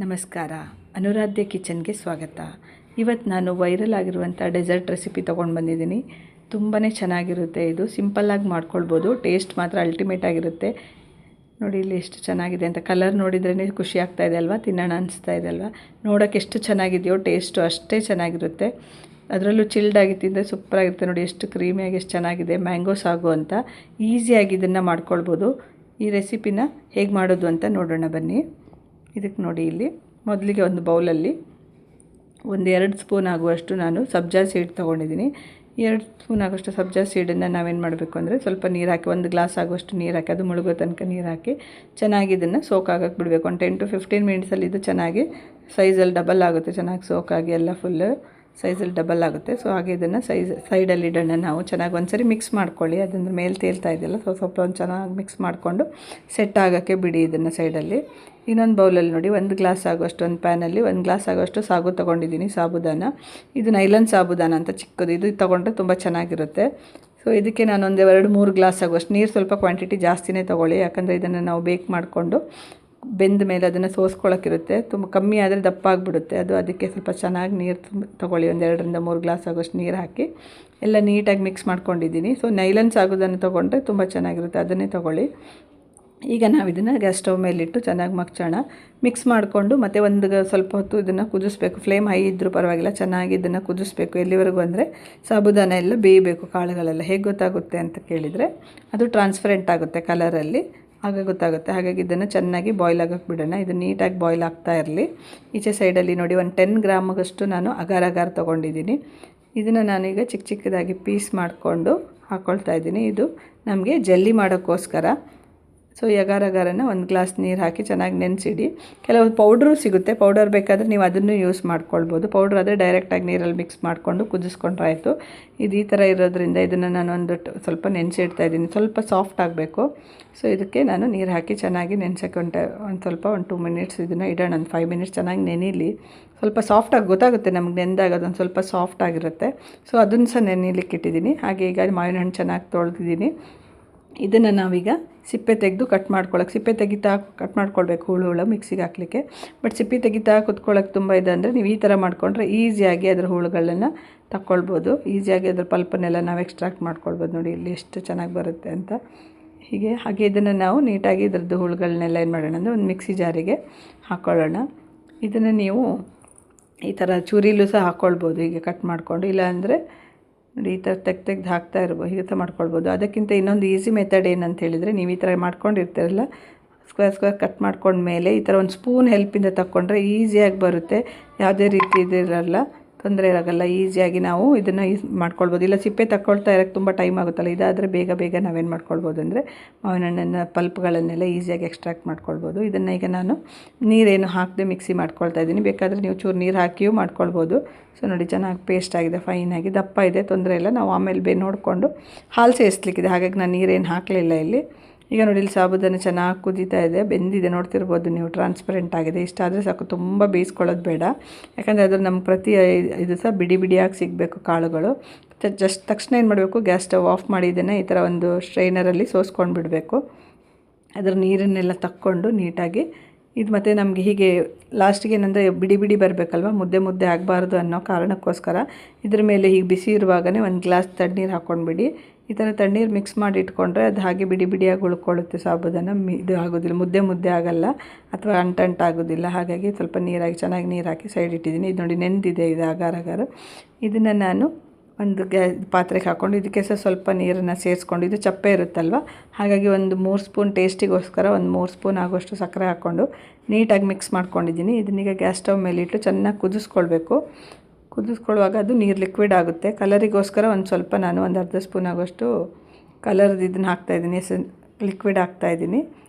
ನಮಸ್ಕಾರ. ಅನುರಾಧ್ಯ ಕಿಚನ್ಗೆ ಸ್ವಾಗತ. ಇವತ್ತು ನಾನು ವೈರಲ್ ಆಗಿರುವಂಥ ಡೆಸರ್ಟ್ ರೆಸಿಪಿ ತೊಗೊಂಡು ಬಂದಿದ್ದೀನಿ. ತುಂಬಾ ಚೆನ್ನಾಗಿರುತ್ತೆ. ಇದು ಸಿಂಪಲ್ಲಾಗಿ ಮಾಡ್ಕೊಳ್ಬೋದು. ಟೇಸ್ಟ್ ಮಾತ್ರ ಅಲ್ಟಿಮೇಟ್ ಆಗಿರುತ್ತೆ. ನೋಡಿ ಇಲ್ಲಿ ಎಷ್ಟು ಚೆನ್ನಾಗಿದೆ ಅಂತ. ಕಲರ್ ನೋಡಿದ್ರೇ ಖುಷಿ ಆಗ್ತಾ ಇದೆ ಅಲ್ವಾ, ತಿನ್ನೋಣ ಅನಿಸ್ತಾ ಇದೆ ಅಲ್ವಾ. ನೋಡೋಕ್ಕೆ ಎಷ್ಟು ಚೆನ್ನಾಗಿದೆಯೋ ಟೇಸ್ಟು ಅಷ್ಟೇ ಚೆನ್ನಾಗಿರುತ್ತೆ. ಅದರಲ್ಲೂ ಚಿಲ್ಡಾಗಿ ತಿಂದರೆ ಸೂಪರಾಗಿರುತ್ತೆ. ನೋಡಿ ಎಷ್ಟು ಕ್ರೀಮಿಯಾಗಿ ಎಷ್ಟು ಚೆನ್ನಾಗಿದೆ. ಮ್ಯಾಂಗೋ ಸಾಗು ಅಂತ ಈಸಿಯಾಗಿ ಇದನ್ನು ಮಾಡ್ಕೊಳ್ಬೋದು. ಈ ರೆಸಿಪಿನ ಹೇಗೆ ಮಾಡೋದು ಅಂತ ನೋಡೋಣ ಬನ್ನಿ. ಇದಕ್ಕೆ ನೋಡಿ, ಇಲ್ಲಿ ಮೊದಲಿಗೆ ಒಂದು ಬೌಲಲ್ಲಿ 2 ಸ್ಪೂನ್ ಆಗುವಷ್ಟು ನಾನು ಸಬ್ಜಾ ಸೀಡ್ ತೊಗೊಂಡಿದ್ದೀನಿ. 2 ಸ್ಪೂನ್ ಆಗುವಷ್ಟು ಸಬ್ಜಾ ಸೀಡನ್ನು ನಾವೇನು ಮಾಡಬೇಕು ಅಂದರೆ ಸ್ವಲ್ಪ ನೀರು ಹಾಕಿ, 1 ಗ್ಲಾಸ್ ಆಗುವಷ್ಟು ನೀರು ಹಾಕಿ, ಅದು ಮುಳುಗೋ ತನಕ ನೀರು ಹಾಕಿ ಚೆನ್ನಾಗಿ ಇದನ್ನು ಸೋಕಾಗಕ್ಕೆ ಬಿಡಬೇಕು. ಒಂದು 10 to 15 ಮಿನಿಟ್ಸಲ್ಲಿ ಇದು ಚೆನ್ನಾಗಿ ಸೈಜಲ್ಲಿ ಡಬಲ್ ಆಗುತ್ತೆ. ಚೆನ್ನಾಗಿ ಸೋಕಾಗಿ ಎಲ್ಲ ಫುಲ್ಲು ಸೈಜಲ್ಲಿ ಡಬಲ್ ಆಗುತ್ತೆ. ಸೊ ಹಾಗೆ ಇದನ್ನು ಸೈಡಲ್ಲಿ ಇಡೋಣ. ನಾವು ಚೆನ್ನಾಗಿ ಒಂದ್ಸರಿ ಮಿಕ್ಸ್ ಮಾಡ್ಕೊಳ್ಳಿ. ಅದನ್ನು ಮೇಲೆ ತೇಲ್ತಾ ಇದೆಯಲ್ಲ, ಸ್ವಲ್ಪ ಒಂದು ಚೆನ್ನಾಗಿ ಮಿಕ್ಸ್ ಮಾಡಿಕೊಂಡು ಸೆಟ್ ಆಗೋಕ್ಕೆ ಬಿಡಿ ಇದನ್ನು ಸೈಡಲ್ಲಿ. ಇನ್ನೊಂದು ಬೌಲಲ್ಲಿ ನೋಡಿ, 1 ಗ್ಲಾಸ್ ಆಗುವಷ್ಟು, ಒಂದು ಪ್ಯಾನಲ್ಲಿ 1 ಗ್ಲಾಸ್ ಆಗುವಷ್ಟು ಸಾಗು ತೊಗೊಂಡಿದ್ದೀನಿ. ಸಾಬುದಾನ, ಇದು ನೈಲನ್ ಸಾಬುದಾನ ಅಂತ ಚಿಕ್ಕದು, ಇದು ತೊಗೊಂಡ್ರೆ ತುಂಬ ಚೆನ್ನಾಗಿರುತ್ತೆ. ಸೊ ಇದಕ್ಕೆ ನಾನು 2-3 ಗ್ಲಾಸ್ ಆಗುವಷ್ಟು ನೀರು, ಸ್ವಲ್ಪ ಕ್ವಾಂಟಿಟಿ ಜಾಸ್ತಿನೇ ತೊಗೊಳ್ಳಿ. ಯಾಕಂದರೆ ಇದನ್ನು ನಾವು ಬೇಕ್ ಮಾಡಿಕೊಂಡು ಬೆಂದ ಮೇಲೆ ಅದನ್ನು ಸೋಸ್ಕೊಳ್ಳೋಕ್ಕಿರುತ್ತೆ. ತುಂಬ ಕಮ್ಮಿ ಆದರೆ ದಪ್ಪ ಆಗಿಬಿಡುತ್ತೆ ಅದು. ಅದಕ್ಕೆ ಸ್ವಲ್ಪ ಚೆನ್ನಾಗಿ ನೀರು ತೊಗೊಳ್ಳಿ. 2-3 ಗ್ಲಾಸ್ ಆಗೋಷ್ಟು ನೀರು ಹಾಕಿ ಎಲ್ಲ ನೀಟಾಗಿ ಮಿಕ್ಸ್ ಮಾಡ್ಕೊಂಡಿದ್ದೀನಿ. ಸೊ ನೈಲನ್ ಸಾಗುದನ್ನು ತೊಗೊಂಡ್ರೆ ತುಂಬ ಚೆನ್ನಾಗಿರುತ್ತೆ, ಅದನ್ನೇ ತೊಗೊಳ್ಳಿ. ಈಗ ನಾವು ಇದನ್ನು ಗ್ಯಾಸ್ ಸ್ಟವ್ ಮೇಲಿಟ್ಟು ಚೆನ್ನಾಗಿ ಮಗ್ಚೋಣ. ಮಿಕ್ಸ್ ಮಾಡಿಕೊಂಡು ಮತ್ತೆ ಸ್ವಲ್ಪ ಹೊತ್ತು ಇದನ್ನು ಕುದಿಸ್ಬೇಕು. ಫ್ಲೇಮ್ ಹೈ ಇದ್ದರೂ ಪರವಾಗಿಲ್ಲ, ಚೆನ್ನಾಗಿ ಇದನ್ನು ಕುದಿಸ್ಬೇಕು. ಎಲ್ಲಿವರೆಗೂ ಅಂದರೆ ಸಾಬುದಾನ ಎಲ್ಲ ಬೇಯಬೇಕು, ಕಾಳುಗಳೆಲ್ಲ. ಹೇಗೆ ಗೊತ್ತಾಗುತ್ತೆ ಅಂತ ಕೇಳಿದರೆ, ಅದು ಟ್ರಾನ್ಸ್ಪರೆಂಟ್ ಆಗುತ್ತೆ ಕಲರಲ್ಲಿ, ಆಗ ಗೊತ್ತಾಗುತ್ತೆ. ಹಾಗಾಗಿ ಇದನ್ನು ಚೆನ್ನಾಗಿ ಬಾಯ್ಲ್ ಆಗೋಕ್ಕೆ ಬಿಡೋಣ. ಇದು ನೀಟಾಗಿ ಬಾಯ್ಲ್ ಆಗ್ತಾ ಇರಲಿ. ಈಚೆ ಸೈಡಲ್ಲಿ ನೋಡಿ, 10 ಗ್ರಾಮಷ್ಟು ನಾನು ಅಗಾರ್ ತೊಗೊಂಡಿದ್ದೀನಿ. ಇದನ್ನು ನಾನೀಗ ಚಿಕ್ಕದಾಗಿ ಪೀಸ್ ಮಾಡಿಕೊಂಡು ಹಾಕ್ಕೊಳ್ತಾ ಇದ್ದೀನಿ. ಇದು ನಮಗೆ ಜಲ್ಲಿ ಮಾಡೋಕ್ಕೋಸ್ಕರ. ಸೊ ಈ ಅಗಾರನ್ನು 1 ಗ್ಲಾಸ್ ನೀರು ಹಾಕಿ ಚೆನ್ನಾಗಿ ನೆನೆಸಿಡಿ. ಕೆಲವು ಪೌಡ್ರು ಸಿಗುತ್ತೆ, ಪೌಡರ್ ಬೇಕಾದರೆ ನೀವು ಅದನ್ನು ಯೂಸ್ ಮಾಡ್ಕೊಳ್ಬೋದು. ಪೌಡ್ರ್ ಆದರೆ ಡೈರೆಕ್ಟಾಗಿ ನೀರಲ್ಲಿ ಮಿಕ್ಸ್ ಮಾಡಿಕೊಂಡು ಕುದಿಸ್ಕೊಂಡ್ರೆ ಆಯಿತು. ಇದು ಈ ಥರ ಇರೋದ್ರಿಂದ ಇದನ್ನು ನಾನು ಸ್ವಲ್ಪ ನೆನೆಸಿಡ್ತಾ ಇದ್ದೀನಿ. ಸ್ವಲ್ಪ ಸಾಫ್ಟ್ ಆಗಬೇಕು. ಸೊ ಇದಕ್ಕೆ ನಾನು ನೀರು ಹಾಕಿ ಚೆನ್ನಾಗಿ ನೆನೆಸೋಕ್ಕೆ ಒಂದು 2 ಮಿನಿಟ್ಸ್ ಇದನ್ನು ಇಡೋಣ. ಒಂದು 5 ಮಿನಿಟ್ಸ್ ಚೆನ್ನಾಗಿ ನೆನೀಲಿ. ಸ್ವಲ್ಪ ಸಾಫ್ಟಾಗಿ ಗೊತ್ತಾಗುತ್ತೆ ನಮ್ಗೆ ನೆಂದಾಗ, ಅದೊಂದು ಸ್ವಲ್ಪ ಸಾಫ್ಟ್ ಆಗಿರುತ್ತೆ. ಸೊ ಅದನ್ನು ಸಹ ನೆನೀಲಿಕ್ಕೆ ಇಟ್ಟಿದ್ದೀನಿ. ಹಾಗೆ ಈಗ ಮಾವಿನ ಹಣ್ಣು ಚೆನ್ನಾಗಿ ತೊಳೆದಿದ್ದೀನಿ. ಇದನ್ನು ನಾವೀಗ ಸಿಪ್ಪೆ ತೆಗೆದು ಕಟ್ ಮಾಡ್ಕೊಳ್ಳೋಕೆ, ಸಿಪ್ಪೆ ತೆಗಿತಾ ಕಟ್ ಮಾಡ್ಕೊಳ್ಬೇಕು ಹುಳು ಮಿಕ್ಸಿಗೆ ಹಾಕಲಿಕ್ಕೆ. ಬಟ್ ಸಿಪ್ಪೆ ತೆಗಿತಾ ಕುತ್ಕೊಳ್ಳೋಕೆ ತುಂಬ ಇದೆ ಅಂದರೆ ನೀವು ಈ ಥರ ಮಾಡಿಕೊಂಡ್ರೆ ಈಸಿಯಾಗಿ ಅದರ ಹುಳುಗಳನ್ನ ತಗೊಳ್ಬೋದು. ಈಸಿಯಾಗಿ ಅದರ ಪಲ್ಪನ್ನೆಲ್ಲ ನಾವು ಎಕ್ಸ್ಟ್ರಾಕ್ಟ್ ಮಾಡ್ಕೊಳ್ಬೋದು. ನೋಡಿ ಇಲ್ಲಿ ಎಷ್ಟು ಚೆನ್ನಾಗಿ ಬರುತ್ತೆ ಅಂತ. ಹಾಗೆ ಇದನ್ನು ನಾವು ನೀಟಾಗಿ ಇದರದ್ದು ಹುಳುಗಳನ್ನೆಲ್ಲ ಏನು ಮಾಡೋಣ ಅಂದರೆ ಒಂದು ಮಿಕ್ಸಿ ಜಾರಿಗೆ ಹಾಕ್ಕೊಳ್ಳೋಣ. ಇದನ್ನು ನೀವು ಈ ಥರ ಚೂರಿಲೂ ಸಹ ಹಾಕ್ಕೊಳ್ಬೋದು, ಹೀಗೆ ಕಟ್ ಮಾಡಿಕೊಂಡು. ಇಲ್ಲಾಂದರೆ ನೋಡಿ ಈ ಥರ ತೆಗ್ದು ಹಾಕ್ತಾ ಇರ್ಬೋದು, ಹೀಗೆ ಮಾಡ್ಕೊಳ್ಬೋದು. ಅದಕ್ಕಿಂತ ಇನ್ನೊಂದು ಈಸಿ ಮೆಥಡ್ ಏನಂತ ಹೇಳಿದರೆ, ನೀವು ಈ ಥರ ಮಾಡ್ಕೊಂಡಿರ್ತೀರಲ್ಲ, ಸ್ಕ್ವೇರ್ ಕಟ್ ಮಾಡ್ಕೊಂಡ್ಮೇಲೆ ಈ ಥರ ಒಂದು ಸ್ಪೂನ್ ಹೆಲ್ಪಿಂದ ತಗೊಂಡ್ರೆ ಈಸಿಯಾಗಿ ಬರುತ್ತೆ. ಯಾವುದೇ ರೀತಿ ಇದಿರಲ್ಲ, ತೊಂದರೆ ಆಗೋಲ್ಲ. ಈಸಿಯಾಗಿ ನಾವು ಇದನ್ನು ಮಾಡ್ಕೊಳ್ಬೋದು. ಇಲ್ಲ ಸಿಪ್ಪೆ ತಗೊಳ್ತಾ ಇರೋಕ್ಕೆ ತುಂಬ ಟೈಮ್ ಆಗುತ್ತಲ್ಲ, ಇದಾದರೆ ಬೇಗ ನಾವೇನು ಮಾಡ್ಕೊಳ್ಬೋದು ಅಂದರೆ ಮಾವಿನ ಹಣ್ಣನ್ನು ಪಲ್ಪ್ಗಳನ್ನೆಲ್ಲ ಈಸಿಯಾಗಿ ಎಕ್ಸ್ಟ್ರಾಕ್ಟ್ ಮಾಡ್ಕೊಳ್ಬೋದು. ಇದನ್ನು ಈಗ ನಾನು ನೀರೇನು ಹಾಕದೆ ಮಿಕ್ಸಿ ಮಾಡ್ಕೊಳ್ತಾ ಇದ್ದೀನಿ. ಬೇಕಾದರೆ ನೀವು ಚೂರು ನೀರು ಹಾಕಿಯೂ ಮಾಡ್ಕೊಳ್ಬೋದು. ಸೊ ನೋಡಿ ಚೆನ್ನಾಗಿ ಪೇಸ್ಟ್ ಆಗಿದೆ, ಫೈನಾಗಿ ದಪ್ಪ ಇದೆ, ತೊಂದರೆ ಇಲ್ಲ. ನಾವು ಆಮೇಲೆ ನೋಡಿಕೊಂಡು ಹಾಲು ಸೇರಿಸ್ಲಿಕ್ಕಿದೆ, ಹಾಗಾಗಿ ನಾನು ನೀರೇನು ಹಾಕಲಿಲ್ಲ ಇಲ್ಲಿ. ಈಗ ನೋಡಿ ಇಲ್ಲಿ ಸಾಬುದಾನ ಚೆನ್ನಾಗಿ ಕುದೀತಾ ಇದೆ, ಬೆಂದಿದೆ, ನೋಡ್ತಿರ್ಬೋದು ನೀವು, ಟ್ರಾನ್ಸ್ಪರೆಂಟ್ ಆಗಿದೆ. ಇಷ್ಟಾದರೆ ಸಾಕು, ತುಂಬ ಬೇಯಿಸ್ಕೊಳ್ಳೋದು ಬೇಡ. ಯಾಕಂದರೆ ಅದು ನಮ್ಮ ಇದು ಸಹ ಬಿಡಿಯಾಗಿ ಸಿಗಬೇಕು ಕಾಳುಗಳು. ತಕ್ಷಣ ಏನು ಮಾಡಬೇಕು, ಗ್ಯಾಸ್ ಸ್ಟವ್ ಆಫ್ ಮಾಡಿ ಇದನ್ನು ಈ ಥರ ಒಂದು ಸ್ಟ್ರೈನರಲ್ಲಿ ಸೋಸ್ಕೊಂಡು ಬಿಡಬೇಕು. ಅದರ ನೀರನ್ನೆಲ್ಲ ತಕ್ಕೊಂಡು ನೀಟಾಗಿ ಇದು. ಮತ್ತು ನಮಗೆ ಹೀಗೆ ಲಾಸ್ಟಿಗೆ ಏನಂದರೆ ಬಿಡಿ ಬರಬೇಕಲ್ವ, ಮುದ್ದೆ ಆಗಬಾರ್ದು ಅನ್ನೋ ಕಾರಣಕ್ಕೋಸ್ಕರ ಇದ್ರ ಮೇಲೆ ಹೀಗೆ ಬಿಸಿ ಇರುವಾಗಲೇ 1 ಗ್ಲಾಸ್ ತಣ್ಣೀರು ಹಾಕ್ಕೊಂಡ್ಬಿಡಿ. ಈ ಥರ ತಣ್ಣೀರು ಮಿಕ್ಸ್ ಮಾಡಿ ಇಟ್ಕೊಂಡ್ರೆ ಅದು ಹಾಗೆ ಬಿಡಿಯಾಗಿ ಉಳ್ಕೊಳ್ಳುತ್ತೆ ಸಾಬುದಾನ. ಇದು ಆಗೋದಿಲ್ಲ, ಮುದ್ದೆ ಆಗಲ್ಲ, ಅಥವಾ ಅಂಟಾಗೋದಿಲ್ಲ. ಹಾಗಾಗಿ ಸ್ವಲ್ಪ ಚೆನ್ನಾಗಿ ನೀರು ಹಾಕಿ ಸೈಡ್ ಇಟ್ಟಿದ್ದೀನಿ. ಇದು ನೋಡಿ ನೆಂದಿದೆ, ಇದು ಅಗಾರ. ಇದನ್ನು ನಾನು ಒಂದು ಪಾತ್ರೆಗೆ ಹಾಕ್ಕೊಂಡು ಇದಕ್ಕೆ ಸಹ ಸ್ವಲ್ಪ ನೀರನ್ನು ಸೇರಿಸ್ಕೊಂಡು, ಇದು ಚಪ್ಪೆ ಇರುತ್ತಲ್ವ, ಹಾಗಾಗಿ 3 ಸ್ಪೂನ್ ಟೇಸ್ಟಿಗೋಸ್ಕರ 3 ಸ್ಪೂನ್ ಆಗೋಷ್ಟು ಸಕ್ಕರೆ ಹಾಕ್ಕೊಂಡು ನೀಟಾಗಿ ಮಿಕ್ಸ್ ಮಾಡ್ಕೊಂಡಿದ್ದೀನಿ. ಇದನ್ನೀಗ ಗ್ಯಾಸ್ ಸ್ಟವ್ ಮೇಲಿಟ್ಟು ಚೆನ್ನಾಗಿ ಕುದಿಸ್ಕೊಳ್ಳುವಾಗ ಅದು ನೀರು ಲಿಕ್ವಿಡ್ ಆಗುತ್ತೆ. ಕಲರಿಗೋಸ್ಕರ ಸ್ವಲ್ಪ ನಾನು ಅರ್ಧ ಸ್ಪೂನ್ ಆಗೋಷ್ಟು ಕಲರ್ದು ಇದನ್ನು ಹಾಕ್ತಾಯಿದ್ದೀನಿ, ಲಿಕ್ವಿಡ್ ಹಾಕ್ತಾಯಿದ್ದೀನಿ.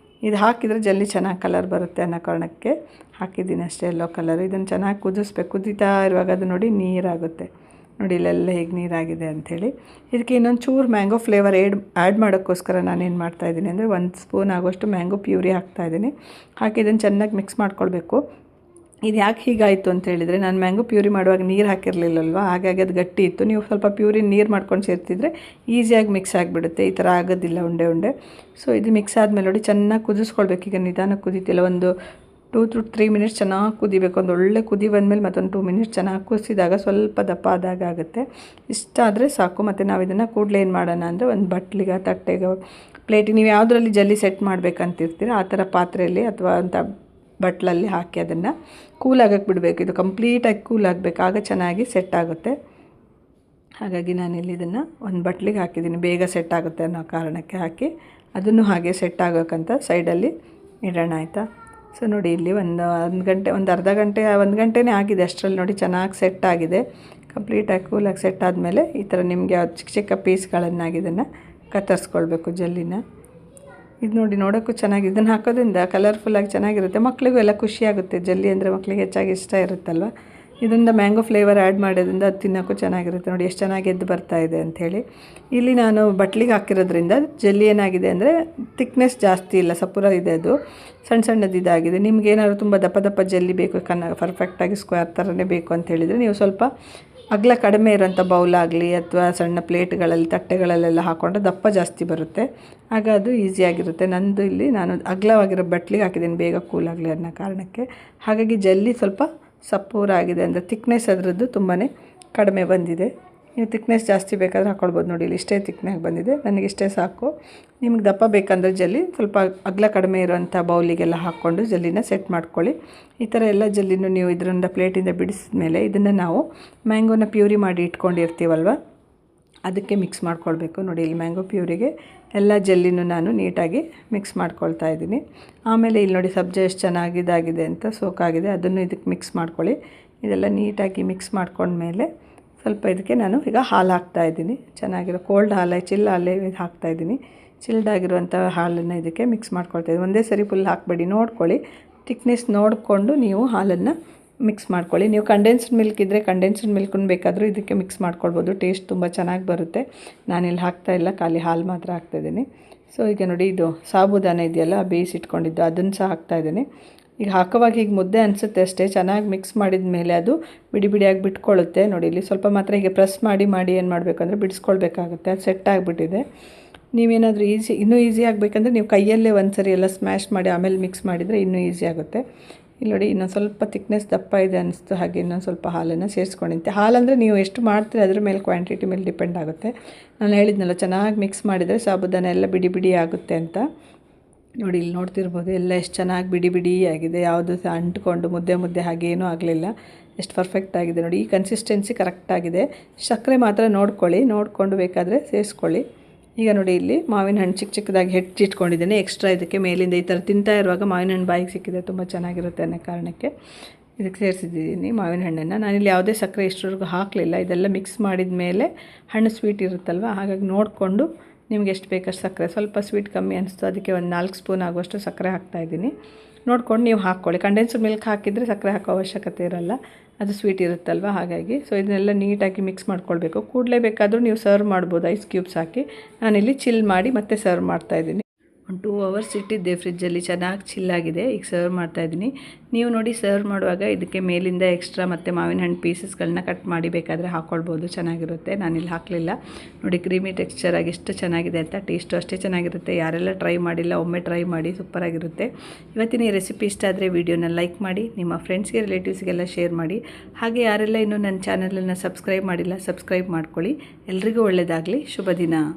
ಇದು ಹಾಕಿದರೆ ಜಲ್ದಿ ಚೆನ್ನಾಗಿ ಕಲರ್ ಬರುತ್ತೆ ಅನ್ನೋ ಕಾರಣಕ್ಕೆ ಹಾಕಿದ್ದೀನಿ ಅಷ್ಟೇ, ಎಲ್ಲೋ ಕಲರ್. ಇದನ್ನು ಚೆನ್ನಾಗಿ ಕುದಿಸ್ಬೇಕು. ಕುದೀತಾ ಇರುವಾಗ ಅದು ನೋಡಿ ನೀರಾಗುತ್ತೆ. ನೋಡಿ ಇಲ್ಲೆಲ್ಲ ಹೇಗೆ ನೀರಾಗಿದೆ ಅಂಥೇಳಿ. ಇದಕ್ಕೆ ಇನ್ನೊಂದು ಚೂರು ಮ್ಯಾಂಗೋ ಫ್ಲೇವರ್ ಆ್ಯಡ್ ಮಾಡೋಕ್ಕೋಸ್ಕರ ನಾನೇನು ಮಾಡ್ತಾಯಿದ್ದೀನಿ ಅಂದರೆ 1 ಸ್ಪೂನ್ ಆಗೋಷ್ಟು ಮ್ಯಾಂಗೋ ಪ್ಯೂರಿ ಹಾಕ್ತಾಯಿದ್ದೀನಿ. ಹಾಕಿ ಇದನ್ನು ಚೆನ್ನಾಗಿ ಮಿಕ್ಸ್ ಮಾಡ್ಕೊಳ್ಬೇಕು. ಇದು ಯಾಕೆ ಹೀಗಾಯಿತು ಅಂತ ಹೇಳಿದರೆ, ನಾನು ಮ್ಯಾಂಗೋ ಪ್ಯೂರಿ ಮಾಡುವಾಗ ನೀರು ಹಾಕಿರಲಿಲ್ಲಲ್ವ, ಹಾಗಾಗಿ ಅದು ಗಟ್ಟಿ ಇತ್ತು. ನೀವು ಸ್ವಲ್ಪ ಪ್ಯೂರಿ ನೀರು ಮಾಡ್ಕೊಂಡು ಸೇರ್ತಿದ್ರೆ ಈಸಿಯಾಗಿ ಮಿಕ್ಸ್ ಆಗಿಬಿಡುತ್ತೆ. ಈ ಥರ ಆಗೋದಿಲ್ಲ ಉಂಡೆ. ಸೊ ಇದು ಮಿಕ್ಸ್ ಆದಮೇಲೆ ನೋಡಿ ಚೆನ್ನಾಗಿ ಕುದಿಸ್ಕೊಳ್ಬೇಕು. ಈಗ ನಿಧಾನಕ್ಕೆ ಕುದೀತಿಲ್ಲ, ಒಂದು 2 to 3 ಮಿನಿಟ್ಸ್ ಚೆನ್ನಾಗಿ ಕುದಿಬೇಕು. ಒಂದು ಒಳ್ಳೆ ಕುದಿ ಬಂದಮೇಲೆ ಮತ್ತೊಂದು 2 ಮಿನಿಟ್ಸ್ ಚೆನ್ನಾಗಿ ಕುದಿಸಿದಾಗ ಸ್ವಲ್ಪ ದಪ್ಪ ಆದಾಗ ಆಗುತ್ತೆ. ಇಷ್ಟ ಆದರೆ ಸಾಕು. ಮತ್ತು ನಾವು ಇದನ್ನು ಕೂಡಲೇ ಏನು ಮಾಡೋಣ ಅಂದರೆ ಒಂದು ಬಟ್ಲಿಗೆ, ತಟ್ಟೆಗೆ, ಪ್ಲೇಟಿಗೆ, ನೀವು ಯಾವುದರಲ್ಲಿ ಜಲ್ಲಿ ಸೆಟ್ ಮಾಡಬೇಕಂತಿರ್ತೀರ ಆ ಥರ ಪಾತ್ರೆಯಲ್ಲಿ ಅಥವಾ ಅಂತ ಬಟ್ಲಲ್ಲಿ ಹಾಕಿ ಅದನ್ನು ಕೂಲಾಗಕ್ಕೆ ಬಿಡಬೇಕು. ಇದು ಕಂಪ್ಲೀಟಾಗಿ ಕೂಲ್ ಆಗಬೇಕು, ಆಗ ಚೆನ್ನಾಗಿ ಸೆಟ್ ಆಗುತ್ತೆ. ಹಾಗಾಗಿ ನಾನಿಲ್ಲಿ ಇದನ್ನು ಒಂದು ಬಟ್ಲಿಗೆ ಹಾಕಿದ್ದೀನಿ, ಬೇಗ ಸೆಟ್ ಆಗುತ್ತೆ ಅನ್ನೋ ಕಾರಣಕ್ಕೆ ಹಾಕಿ ಅದನ್ನು ಹಾಗೆ ಸೆಟ್ ಆಗೋಕ್ಕಂತ ಸೈಡಲ್ಲಿ ಇಡೋಣ, ಆಯಿತಾ. ಸೊ ನೋಡಿ ಇಲ್ಲಿ ಒಂದು ಗಂಟೆ, ಒಂದು ಅರ್ಧ ಗಂಟೆ, 1 ಗಂಟೆನೇ ಆಗಿದೆ ಅಷ್ಟರಲ್ಲಿ. ನೋಡಿ ಚೆನ್ನಾಗಿ ಸೆಟ್ ಆಗಿದೆ, ಕಂಪ್ಲೀಟಾಗಿ ಕೂಲಾಗಿ ಸೆಟ್ ಆದಮೇಲೆ ಈ ಥರ ನಿಮಗೆ ಚಿಕ್ಕ ಚಿಕ್ಕ ಪೀಸ್ಗಳನ್ನಾಗಿ ಇದನ್ನು ಕತ್ತರಿಸ್ಕೊಳ್ಬೇಕು ಜಲ್ಲಿನ. ಇದು ನೋಡಿ ನೋಡೋಕ್ಕೂ ಚೆನ್ನಾಗಿ, ಇದನ್ನು ಹಾಕೋದ್ರಿಂದ ಕಲರ್ಫುಲ್ಲಾಗಿ ಚೆನ್ನಾಗಿರುತ್ತೆ. ಮಕ್ಕಳಿಗೂ ಎಲ್ಲ ಖುಷಿಯಾಗುತ್ತೆ. ಜಲ್ಲಿ ಅಂದರೆ ಮಕ್ಕಳಿಗೆ ಹೆಚ್ಚಾಗಿ ಇಷ್ಟ ಇರುತ್ತಲ್ವ. ಇದರಿಂದ ಮ್ಯಾಂಗೋ ಫ್ಲೇವರ್ ಆ್ಯಡ್ ಮಾಡೋದ್ರಿಂದ ಅದು ತಿನ್ನೋಕ್ಕೂ ಚೆನ್ನಾಗಿರುತ್ತೆ. ನೋಡಿ ಎಷ್ಟು ಚೆನ್ನಾಗಿ ಎದ್ದು ಬರ್ತಾ ಇದೆ ಅಂಥೇಳಿ. ಇಲ್ಲಿ ನಾನು ಬಟ್ಲಿಗೆ ಹಾಕಿರೋದ್ರಿಂದ ಜಲ್ಲಿ ಏನಾಗಿದೆ ಅಂದರೆ ತಿಕ್ನೆಸ್ ಜಾಸ್ತಿ ಇಲ್ಲ, ಸಪೂರ ಇದೆ, ಅದು ಸಣ್ಣ ಸಣ್ಣದು ಇದಾಗಿದೆ. ನಿಮ್ಗೇನಾದ್ರು ತುಂಬ ದಪ್ಪ ದಪ್ಪ ಜಲ್ಲಿ ಬೇಕು, ಪರ್ಫೆಕ್ಟಾಗಿ ಸ್ಕ್ವೇರ್ ಥರನೇ ಬೇಕು ಅಂತ ಹೇಳಿದರೆ ನೀವು ಸ್ವಲ್ಪ ಅಗಲ ಕಡಿಮೆ ಇರೋಂಥ ಬೌಲಾಗಲಿ ಅಥವಾ ಸಣ್ಣ ಪ್ಲೇಟ್ಗಳಲ್ಲಿ, ತಟ್ಟೆಗಳಲ್ಲೆಲ್ಲ ಹಾಕ್ಕೊಂಡ್ರೆ ದಪ್ಪ ಜಾಸ್ತಿ ಬರುತ್ತೆ, ಆಗ ಅದು ಈಸಿಯಾಗಿರುತ್ತೆ. ನಂದು ಇಲ್ಲಿ ನಾನು ಅಗಲವಾಗಿರೋ ಬಟ್ಲಿಗೆ ಹಾಕಿದ್ದೀನಿ, ಬೇಗ ಕೂಲಾಗಲಿ ಅನ್ನೋ ಕಾರಣಕ್ಕೆ. ಹಾಗಾಗಿ ಜಲ್ಲಿ ಸ್ವಲ್ಪ ಸಪೂರ ಆಗಿದೆ, ಅಂದರೆ ತಿಕ್ನೆಸ್ ಅದರದ್ದು ತುಂಬಾ ಕಡಿಮೆ ಬಂದಿದೆ. ನೀವು ತಿಕ್ನೆಸ್ ಜಾಸ್ತಿ ಬೇಕಾದರೆ ಹಾಕ್ಕೊಳ್ಬೋದು. ನೋಡಿ ಇಲ್ಲಿ ಇಷ್ಟೇ ತಿಕ್ನೆಸ್ ಬಂದಿದೆ, ನನಗಿಷ್ಟೇ ಸಾಕು. ನಿಮ್ಗೆ ದಪ್ಪ ಬೇಕಂದರೆ ಜಲ್ಲಿ ಸ್ವಲ್ಪ ಅಗಲ ಕಡಿಮೆ ಇರೋಂಥ ಬೌಲಿಗೆಲ್ಲ ಹಾಕ್ಕೊಂಡು ಜಲ್ಲಿನ ಸೆಟ್ ಮಾಡ್ಕೊಳ್ಳಿ. ಈ ಥರ ಎಲ್ಲ ಜಲ್ಲಿನೂ ನೀವು ಇದರಿಂದ ಪ್ಲೇಟಿಂದ ಬಿಡಿಸಿದ ಮೇಲೆ ಇದನ್ನು ನಾವು ಮ್ಯಾಂಗೋನ ಪ್ಯೂರಿ ಮಾಡಿ ಇಟ್ಕೊಂಡಿರ್ತೀವಲ್ವ, ಅದಕ್ಕೆ ಮಿಕ್ಸ್ ಮಾಡ್ಕೊಳ್ಬೇಕು. ನೋಡಿ ಇಲ್ಲಿ ಮ್ಯಾಂಗೋ ಪ್ಯೂರಿಗೆ ಎಲ್ಲ ಜಲ್ಲಿನೂ ನಾನು ನೀಟಾಗಿ ಮಿಕ್ಸ್ ಮಾಡ್ಕೊಳ್ತಾ ಇದ್ದೀನಿ. ಆಮೇಲೆ ಇಲ್ಲಿ ನೋಡಿ ಸಬ್ಜಿ ಎಷ್ಟು ಚೆನ್ನಾಗಿ ಇದಾಗಿದೆ ಅಂತ ಸೋಕಾಗಿದೆ, ಅದನ್ನು ಇದಕ್ಕೆ ಮಿಕ್ಸ್ ಮಾಡ್ಕೊಳ್ಳಿ. ಇದೆಲ್ಲ ನೀಟಾಗಿ ಮಿಕ್ಸ್ ಮಾಡ್ಕೊಂಡ್ಮೇಲೆ ಸ್ವಲ್ಪ ಇದಕ್ಕೆ ನಾನು ಈಗ ಹಾಲು ಹಾಕ್ತಾಯಿದ್ದೀನಿ. ಚೆನ್ನಾಗಿರೋ ಕೋಲ್ಡ್ ಹಾಲು, ಚಿಲ್ ಹಾಲೇ ಹಾಕ್ತಾಯಿದ್ದೀನಿ. ಚಿಲ್ಡ್ ಆಗಿರುವಂಥ ಹಾಲನ್ನು ಇದಕ್ಕೆ ಮಿಕ್ಸ್ ಮಾಡ್ಕೊಳ್ತಾಯಿದ್ದೀನಿ. ಒಂದೇ ಸರಿ ಫುಲ್ ಹಾಕಬೇಡಿ, ನೋಡ್ಕೊಳ್ಳಿ, ತಿಕ್ನೆಸ್ ನೋಡಿಕೊಂಡು ನೀವು ಹಾಲನ್ನು ಮಿಕ್ಸ್ ಮಾಡ್ಕೊಳ್ಳಿ. ನೀವು ಕಂಡೆನ್ಸ್ಡ್ ಮಿಲ್ಕ್ ಇದ್ದರೆ ಕಂಡೆನ್ಸ್ಡ್ ಮಿಲ್ಕನ್ನು ಬೇಕಾದರೂ ಇದಕ್ಕೆ ಮಿಕ್ಸ್ ಮಾಡ್ಕೊಳ್ಬೋದು, ಟೇಸ್ಟ್ ತುಂಬ ಚೆನ್ನಾಗಿ ಬರುತ್ತೆ. ನಾನಿಲ್ಲಿ ಹಾಕ್ತಾಯಿಲ್ಲ, ಖಾಲಿ ಹಾಲು ಮಾತ್ರ ಹಾಕ್ತಾಯಿದ್ದೀನಿ. ಸೊ ಈಗ ನೋಡಿ ಇದು ಸಾಬೂದಾನ ಇದೆಯಲ್ಲ ಬೇಯಿಸಿಟ್ಕೊಂಡಿದ್ದು, ಅದನ್ನು ಸಹ ಹಾಕ್ತಾಯಿದ್ದೀನಿ. ಈಗ ಹಾಕೋವಾಗ ಹೀಗೆ ಮುದ್ದೆ ಅನಿಸುತ್ತೆ ಅಷ್ಟೇ, ಚೆನ್ನಾಗಿ ಮಿಕ್ಸ್ ಮಾಡಿದ ಮೇಲೆ ಅದು ಬಿಡಿ ಬಿಡಿಯಾಗಿ ಬಿಟ್ಕೊಳ್ಳುತ್ತೆ. ನೋಡಿ ಇಲ್ಲಿ ಸ್ವಲ್ಪ ಮಾತ್ರ ಹೀಗೆ ಪ್ರೆಸ್ ಮಾಡಿ ಏನು ಮಾಡಬೇಕು ಅಂದರೆ ಬಿಡಿಸ್ಕೊಳ್ಬೇಕಾಗುತ್ತೆ, ಅದು ಸೆಟ್ ಆಗಿಬಿಟ್ಟಿದೆ. ನೀವೇನಾದರೂ ಇನ್ನೂ ಈಸಿ ಆಗಬೇಕಂದ್ರೆ ನೀವು ಕೈಯಲ್ಲೇ ಒಂದು ಸರಿ ಎಲ್ಲ ಸ್ಮ್ಯಾಶ್ ಮಾಡಿ ಆಮೇಲೆ ಮಿಕ್ಸ್ ಮಾಡಿದರೆ ಇನ್ನೂ ಈಸಿ ಆಗುತ್ತೆ. ಇಲ್ಲಿ ನೋಡಿ ಇನ್ನೊಂದು ಸ್ವಲ್ಪ ತಿಕ್ನೆಸ್ ದಪ್ಪ ಇದೆ ಅನ್ನಿಸ್ತು, ಹಾಗೆ ಇನ್ನೊಂದು ಸ್ವಲ್ಪ ಹಾಲನ್ನು ಸೇರಿಸ್ಕೊಂಡಿದ್ದೆ. ಹಾಲಂದರೆ ನೀವು ಎಷ್ಟು ಮಾಡ್ತೀರಿ ಅದ್ರ ಮೇಲೆ, ಕ್ವಾಂಟಿಟಿ ಮೇಲೆ ಡಿಪೆಂಡ್ ಆಗುತ್ತೆ. ನಾನು ಹೇಳಿದ್ನಲ್ಲ ಚೆನ್ನಾಗಿ ಮಿಕ್ಸ್ ಮಾಡಿದರೆ ಸಾಬೂದಾನ ಎಲ್ಲ ಬಿಡಿ ಬಿಡಿ ಆಗುತ್ತೆ ಅಂತ. ನೋಡಿ ಇಲ್ಲಿ ನೋಡ್ತಿರ್ಬೋದು ಎಲ್ಲ ಎಷ್ಟು ಚೆನ್ನಾಗಿ ಬಿಡಿ ಬಿಡಿ ಆಗಿದೆ, ಯಾವುದು ಸಹ ಅಂಟ್ಕೊಂಡು ಮುದ್ದೆ ಹಾಗೇನೂ ಆಗಲಿಲ್ಲ, ಎಷ್ಟು ಪರ್ಫೆಕ್ಟ್ ಆಗಿದೆ. ನೋಡಿ ಈ ಕನ್ಸಿಸ್ಟೆನ್ಸಿ ಕರೆಕ್ಟಾಗಿದೆ. ಸಕ್ಕರೆ ಮಾತ್ರ ನೋಡಿಕೊಂಡು ಬೇಕಾದರೆ ಸೇರಿಸ್ಕೊಳ್ಳಿ. ಈಗ ನೋಡಿ ಇಲ್ಲಿ ಮಾವಿನ ಹಣ್ಣು ಚಿಕ್ಕ ಚಿಕ್ಕದಾಗಿ ಹೆಚ್ಚಿಟ್ಕೊಂಡಿದ್ದೀನಿ, ಎಕ್ಸ್ಟ್ರಾ ಇದಕ್ಕೆ ಮೇಲಿಂದ ಈ ಥರ ತಿಂತಾ ಇರುವಾಗ ಮಾವಿನ ಹಣ್ಣು ಬಾಯಿಗೆ ಸಿಕ್ಕಿದೆ, ತುಂಬ ಚೆನ್ನಾಗಿರುತ್ತೆ ಅನ್ನೋ ಕಾರಣಕ್ಕೆ ಇದಕ್ಕೆ ಸೇರಿಸಿದ್ದೀನಿ ಮಾವಿನ ಹಣ್ಣನ್ನು. ನಾನಿಲ್ಲಿ ಯಾವುದೇ ಸಕ್ಕರೆ ಇಷ್ಟರವರೆಗೂ ಹಾಕಲಿಲ್ಲ, ಇದೆಲ್ಲ ಮಿಕ್ಸ್ ಮಾಡಿದ ಮೇಲೆ ಹಣ್ಣು ಸ್ವೀಟ್ ಇರುತ್ತಲ್ವ, ಹಾಗಾಗಿ ನೋಡಿಕೊಂಡು ನಿಮ್ಗೆ ಎಷ್ಟು ಬೇಕಷ್ಟು ಸಕ್ಕರೆ, ಸ್ವಲ್ಪ ಸ್ವೀಟ್ ಕಮ್ಮಿ ಅನಿಸ್ತು ಅದಕ್ಕೆ ಒಂದು 4 ಸ್ಪೂನ್ ಆಗುವಷ್ಟು ಸಕ್ಕರೆ ಹಾಕ್ತಾಯಿದ್ದೀನಿ. ನೋಡ್ಕೊಂಡು ನೀವು ಹಾಕ್ಕೊಳ್ಳಿ. ಕಂಡೆನ್ಸ್ಡ್ ಮಿಲ್ಕ್ ಹಾಕಿದರೆ ಸಕ್ಕರೆ ಹಾಕೋ ಅವಶ್ಯಕತೆ ಇರೋಲ್ಲ, ಅದು ಸ್ವೀಟ್ ಇರುತ್ತಲ್ವ, ಹಾಗಾಗಿ. ಸೊ ಇದನ್ನೆಲ್ಲ ನೀಟಾಗಿ ಮಿಕ್ಸ್ ಮಾಡ್ಕೊಳ್ಬೇಕು. ಕೂಡಲೇ ಬೇಕಾದರೂ ನೀವು ಸರ್ವ್ ಮಾಡ್ಬೋದು ಐಸ್ ಕ್ಯೂಬ್ಸ್ ಹಾಕಿ. ನಾನಿಲ್ಲಿ ಚಿಲ್ ಮಾಡಿ ಮತ್ತೆ ಸರ್ವ್ ಮಾಡ್ತಾಯಿದ್ದೀನಿ. ಒಂದು 2 ಅವರ್ಸ್ ಇಟ್ಟಿದ್ದೆ ಫ್ರಿಜ್ಜಲ್ಲಿ, ಚೆನ್ನಾಗಿ ಚಿಲ್ಲಾಗಿದೆ. ಈಗ ಸರ್ವ್ ಮಾಡ್ತಾಯಿದ್ದೀನಿ. ನೀವು ನೋಡಿ ಸರ್ವ್ ಮಾಡುವಾಗ ಇದಕ್ಕೆ ಮೇಲಿಂದ ಎಕ್ಸ್ಟ್ರಾ ಮತ್ತು ಮಾವಿನ ಹಣ್ಣು ಪೀಸಸ್ಗಳನ್ನ ಕಟ್ ಮಾಡಿ ಬೇಕಾದರೆ ಹಾಕ್ಕೊಳ್ಬೋದು, ಚೆನ್ನಾಗಿರುತ್ತೆ. ನಾನಿಲ್ಲಿ ಹಾಕಲಿಲ್ಲ. ನೋಡಿ ಕ್ರೀಮಿ ಟೆಕ್ಸ್ಚರಾಗಿ ಎಷ್ಟು ಚೆನ್ನಾಗಿದೆ ಅಂತ, ಟೇಸ್ಟು ಅಷ್ಟೇ ಚೆನ್ನಾಗಿರುತ್ತೆ. ಯಾರೆಲ್ಲ ಟ್ರೈ ಮಾಡಿಲ್ಲ ಒಮ್ಮೆ ಟ್ರೈ ಮಾಡಿ, ಸೂಪರಾಗಿರುತ್ತೆ. ಇವತ್ತಿನ ಈ ರೆಸಿಪಿ ಇಷ್ಟ ಆದರೆ ವಿಡಿಯೋನ ಲೈಕ್ ಮಾಡಿ, ನಿಮ್ಮ ಫ್ರೆಂಡ್ಸ್ಗೆ ರಿಲೇಟಿವ್ಸ್ಗೆಲ್ಲ ಶೇರ್ ಮಾಡಿ. ಹಾಗೆ ಯಾರೆಲ್ಲ ಇನ್ನೂ ನನ್ನ ಚಾನಲನ್ನು ಸಬ್ಸ್ಕ್ರೈಬ್ ಮಾಡಿಲ್ಲ ಸಬ್ಸ್ಕ್ರೈಬ್ ಮಾಡ್ಕೊಳ್ಳಿ. ಎಲ್ರಿಗೂ ಒಳ್ಳೆಯದಾಗಲಿ. ಶುಭ ದಿನ.